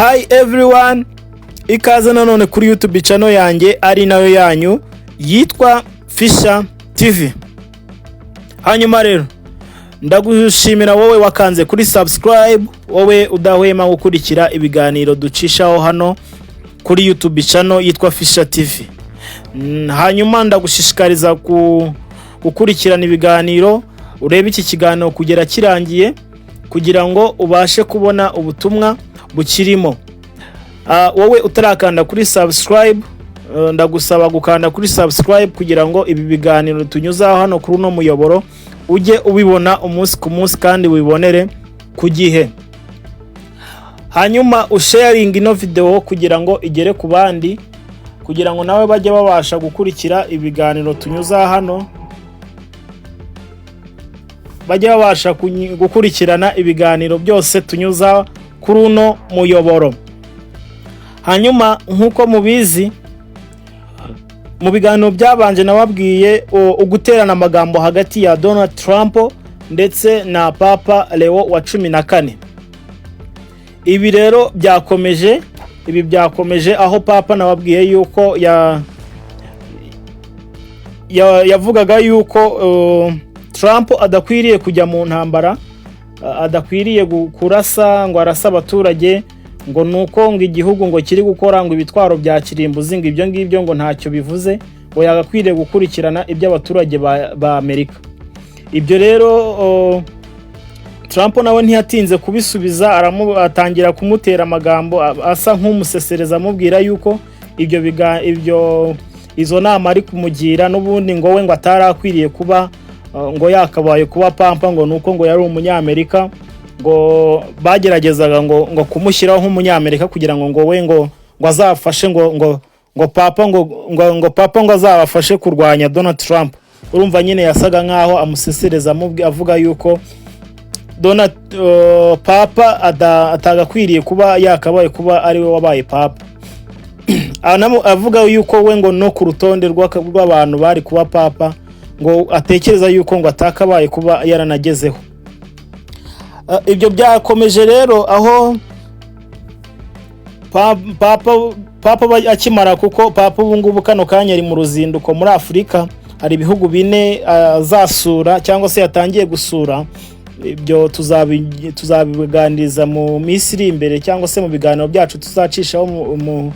Hi everyone, ikaze nanone kuri YouTube channel yanjye ari nayo yanyu yitwa Fisher TV. Hanyuma rero ndagushimira wowe wakanze kuri subscribe, wowe udahwema gukurikira ibiganiro ducishaho hano kuri YouTube channel yitwa Fisher TV. Hanyuma ndagushishikariza gukurikirana ibiganiro, urebe iki kiganiro kugera kirangiye kugira ngo ubashe kubona ubutumwa bukirimo. Wowe utarakanda kuri subscribe, ndagusaba gukanda kuri subscribe kugira ngo ibi biganiro tunyuzaho hano kuri uno muyoboro ujye ubibona umunsi ku munsi kandi wibonere ku gihe. Hanyuma usharing ino video kugira ngo igere ku bandi, kugira ngo nawe bajye babasha gukurikira ibiganiro tunyuza hano, bajye babasha gukurikirana ibiganiro byose tunyuza kuri uno muyoboro. Hanyuma nkuko mubizi mu biganiro byabanje nababwiye uguterana amagambo hagati ya Donald Trump ndetse na Papa Leo wa 14. Ibi rero byakomeje aho Papa nababwiye yuko yavugaga yuko Trump adakwiriye kujya mu ntambara, adakwiriye kurasa ngo arasa abaturage, ngo nuko ngo igihugu ngo kiri gukora ngo ibitwaro bya kirimbuzi ngo ibyo ngibyo ngo ntacyo bivuze, ngo yagakwiriye gukurikirana ibyo abaturage ba Amerika. Ibyo rero Trump nawe ntiyatinze kubisubiza, atangira kumutera amagambo asa nk'umusesereza amubwira yuko izo nama ari kumugira n'ubundi ngo we ngo atarakwiriye kuba ngo yakabaye kuba Papa, ngo nuko ngo yari umunyamerika, ngo bageragezaga ngo kumushyiraho nk'umunyamerika kugira ngo we ngo azafashe ngo Papa ngo Papa ngo azabafashe kurwanya Donald Trump. Urumva nyine yasaga nkaho amusesereza avuga yuko Papa atagakwiriye kuba yakabaye kuba ari we wabaye Papa. Avuga yuko we ngo no ku rutonde rw'abantu bari kuba Papa ngo atekereza yuko ngo atakabaye kuba yaranagezeho. Ibyo byakomeje rero aho Papa akimara, kuko Papa ubu ngubu kano kanya ari mu ruzinduko muri Afurika, hari ibihugu 4 azasura cyangwa se yatangiye gusura. Ibyo tuzabiganiriza mu minsi iri imbere cyangwa se mu biganiro byacu tuzacishaho mu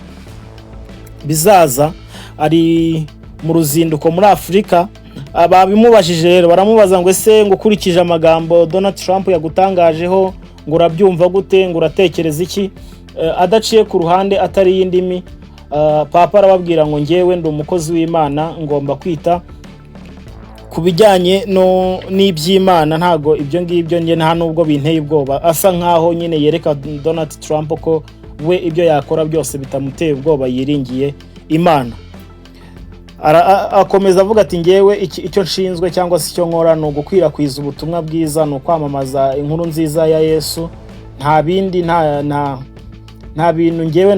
bizaza. Ari mu ruzinduko muri Afurika. Ababimubajije rero baramubaza ngo ese ngo ukurikije amagambo Donald Trump yagutangajeho ngo urabyumva gute, ngo uratekereza iki? Adaciye ku ruhande atari y'indimi, Papa arababwira ngo ngewe ndi umukozi w'Imana, ngomba kwita ku bijyanye n'iby'Imana, ntago ibyo ngibyo nge nta nubwo binteye ubwoba. Asa nkaho nyine yereka Donald Trump ko we ibyo yakora byose bitamuteye ubwoba, yiringiye Imana. Akomeza avuga ati ngewe icyo nshinzwe cyangwa se icyo nkora ni ugukwirakwiza ubutumwa bwiza, ni ukwamamaza inkuru nziza ya Yesu. Nta bindi, nta bintu ngewe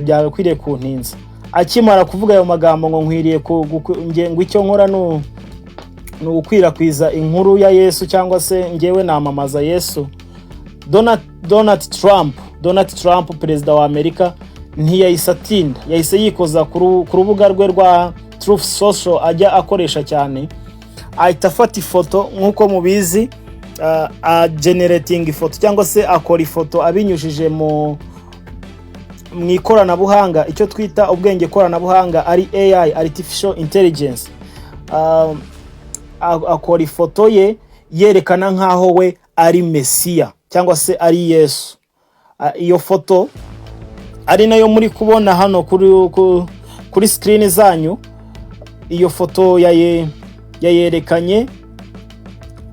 byagakwiriye kuntinza. Akimara kuvuga ayo magambo ngo nkwiriye ngo icyo nkora ni ugukwirakwiza inkuru ya Yesu cyangwa se ngewe namamaza Yesu, Donald Trump perezida wa Amerika ntiyahise atinda, yahise yikoza ku rubuga rwe rwa Truth Social ajya akoresha cyane, ahita afata ifoto nk'uko mubizi, generating ifoto cyangwa se akora ifoto abinyujije mu ikoranabuhanga, icyo twita ubwenge koranabuhanga ari AI, Artificial Intelligence. Akora ifoto ye yerekana nkaho we ari Mesiya cyangwa se ari Yesu. Iyo foto ari nayo muri kubona hano kuri screen zanyu. Iyo foto yayerekanye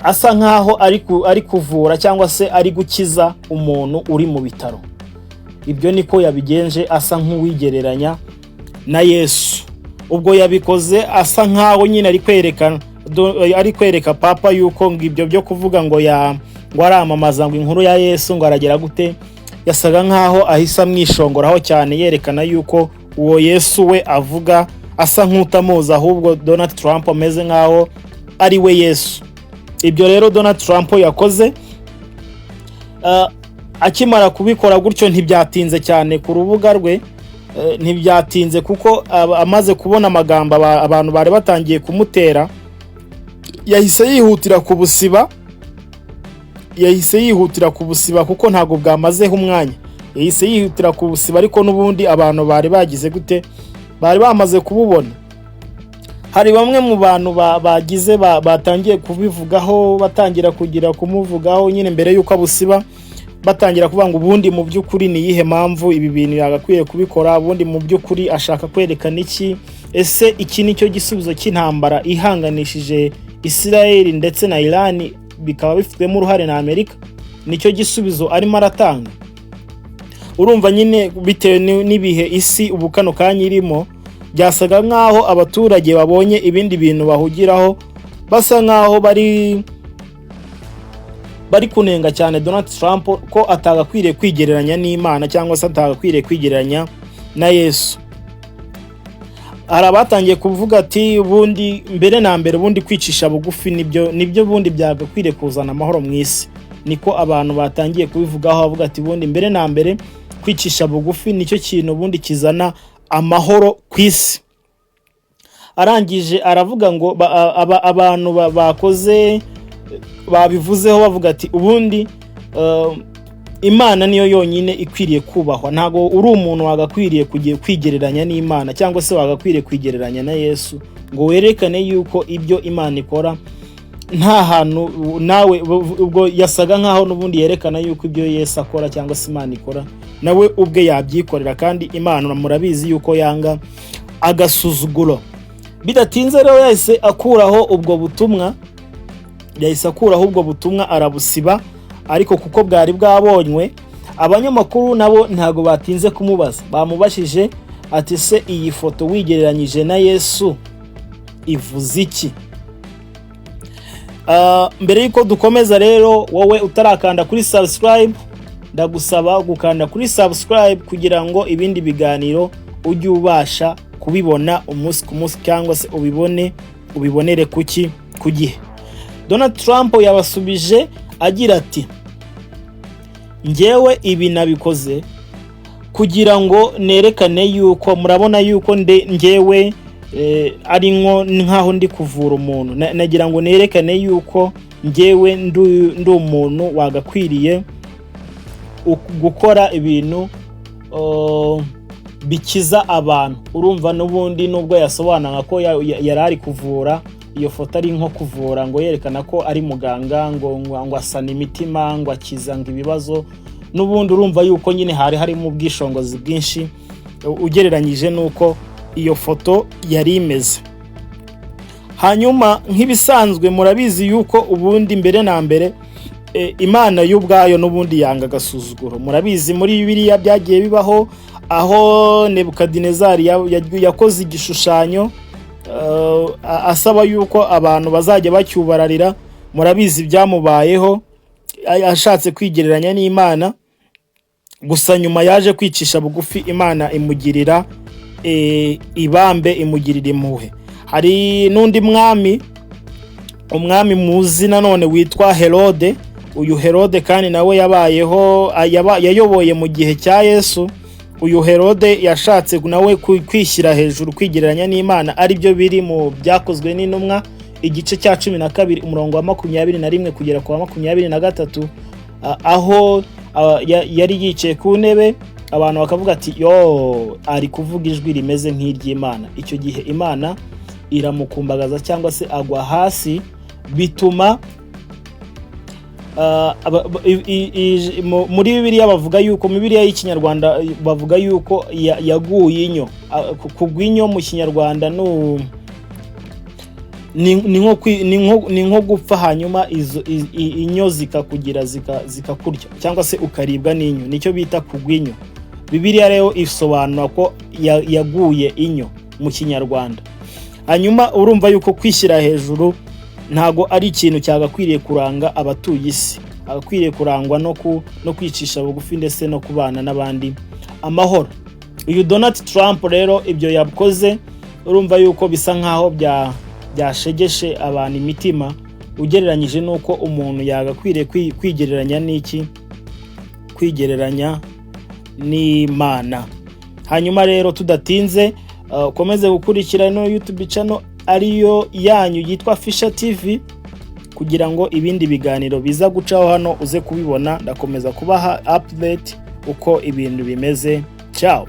asa nkaho ari kuvura cyangwa se ari gukiza umuntu uri mu bitaro. Ibyo niko yabigenje, asa nk'uwigereranya na Yesu. Ubwo yabikoze asa nkaho nyine ari kwereka Papa yuko ibyo byo kuvuga ngo aramamaza ngo inkuru ya Yesu ngo aragera gute, yasaga nkaho ahisa mwishongoraho cyane, yerekana yuko uwo Yesu we avuga asa nk'utamuzi, ahubwo Donald Trump ameze nkaho ari we Yesu. Ibyo rero Donald Trump yakoze akimara kubikora gutyo ntibyatinze cyane ku rubuga rwe, ntibyatinze kuko amaze kubona amagambo abantu bari batangiye kumutera, yahise yihutira kubusiba kuko ntago bwamazeho umwanya. Yahise yihutira kubusiba, ariko n'ubundi abantu bari bagize gute, bari bamaze kububona. Hari bamwe mu bantu bagize batangiye kubivugaho, batangira kugira kumuvugaho nyine mbere yuko abusiba, batangira kuvuga ngo ubundi mu by'ukuri ni yihe mpamvu ibi bintu yagakwiye kubikora, ubundi mu by'ukuri ashaka kwerekana iki, ese iki nicyo gisubizo cy'intambara ihanganishije Israel ndetse na Iran bikaba bifitemo uruhare na Amerika, nicyo gisubizo arimo aratanga. Urumva nyine bitewe n'ibihe isi ubu kano kanya irimo, byasaga nkaho abaturage babonye ibindi bintu bahugiraho, basa nkaho bari kunenga cyane Donald Trump ko atagakwiriye kwigereranya n'Imana cyangwa se atagakwiriye kwigereranya na Yesu. Hari abatangiye kuvuga ati ubundi mbere na mbere ubundi kwicisha bugufi nibyo bundi byagakwiriye kuzana amahoro mu isi. Niko abantu batangiye kubivugaho, bavuga ati ubundi mbere na mbere kwicisha bugufi nicyo kintu ubundi kizana amahoro ku isi. Arangije aravuga ngo abantu bakoze babivuzeho bavuga ati ubundi Imana niyo yonyine ikwiriye kubahwa, ntago uri umuntu wagakwiriye kugiye kwigereranya n'Imana cyangwa se wagakwiriye kwigereranya na Yesu ngo werekane yuko ibyo Imana ikora nta hantu nawe. Ubwo yasaga nkaho n'ubundi yerekana yuko ibyo Yesu akora cyangwa se Imana ikora nawe ubwe yabyikorera, kandi Imana murabizi yuko yanga agasuzuguro. Bidatinze rero yahise akuraho ubwo butumwa, arabusiba. Ariko kuko bwari bwabonywe, abanyamakuru nabo ntago batinze kumubaza, bamubashije ati se iyi foto wigereranyije na Yesu ivuze iki? Mbere yuko dukomeza rero, wowe utarakanda kuri subscribe, ndagusaba gukanda kuri subscribe kugira ngo ibindi biganiro ujye ubasha kubibona umunsi ku munsi, cyangwa se ubibonere ku gihe. Donald Trump yabasubije agira ati, njyewe ibi nabikoze kugira ngo nerekane yuko, murabona yuko njyewe ari nkaho ndi kuvura umuntu, nagira ngo nerekane yuko njyewe ndi umuntu wagakwiriye gukora ibintu bikiza abantu. Urumva n'ubundi nubwo yasobanura ko yari ari kuvura, iyo foto ari nko kuvura, ngo yerekana ko ari muganga, ngo asana imitima, ngo akiza ngo ibibazo. N'ubundi urumva yuko nyine harimo ubwishongozi bwinshi ugereranyije nuko iyo foto yari imeze. Hanyuma nk'ibisanzwe murabizi yuko ubundi mbere na mbere Imana y'ubwayo n'ubundi yanga agasuzuguro. Murabizi muri Bibiliya byagiye bibaho aho Nebukadinezari yakoze igishushanyo asaba yuko abantu bazajya bacyubararira. Murabizi byamubayeho, ashatse kwigereranya n'Imana, gusa nyuma yaje kwicisha bugufi, Imana imugirira ibambe, imugirira impuhwe. Hari n'undi umwami muzi nanone witwa Herode. Uyu Herode kandi nawe yayoboye mu gihe cya Yesu. Uyu Herode yashatse nawe kwishyira hejuru, kwigereranya n'Imana, ari byo biri mu byakozwe n'intumwa igice cya 12 umurongo wa 21 kugera ku wa 23, aho yari yicaye ku ntebe, abantu bakavuga ati ari kuvuga ijwi rimeze nk'iry'Imana. Icyo gihe Imana iramukumbagaza cyangwa se agwa hasi, bituma muri Bibiliya bavuga yuko, mu Bibiliya y'ikinyarwanda bavuga yuko yaguye inyo. Kugwa inyo mu kinyarwanda ni nko gupfa, hanyuma inyo zikakugira zikakurya cyangwa se ukaribwa n'inyo, nicyo bita kugwa inyo. Bibiliya rero isobanura ko yaguye inyo mu kinyarwanda. Hanyuma urumva yuko kwishyira hejuru ntago ari ikintu cyagakwiriye kuranga abatuye isi. Agakwiriye kurangwa no kwicisha bugufi ndetse no kubana n'abandi amahoro. Uyu Donald Trump rero ibyo yakoze, urumva yuko bisa nkaho byashegeshe abantu imitima, ugereranyije nuko umuntu yagakwiriye kwigereranya n'iki kwigereranya n'Imana. Hanyuma rero tudatinze, ukomeze gukurikira no YouTube channel ariyo yanyu yitwa Fisher TV kugira ngo ibindi biganiro biza gucaho hano uze kubibona. Ndakomeza kubaha update uko ibintu bimeze. Ciao.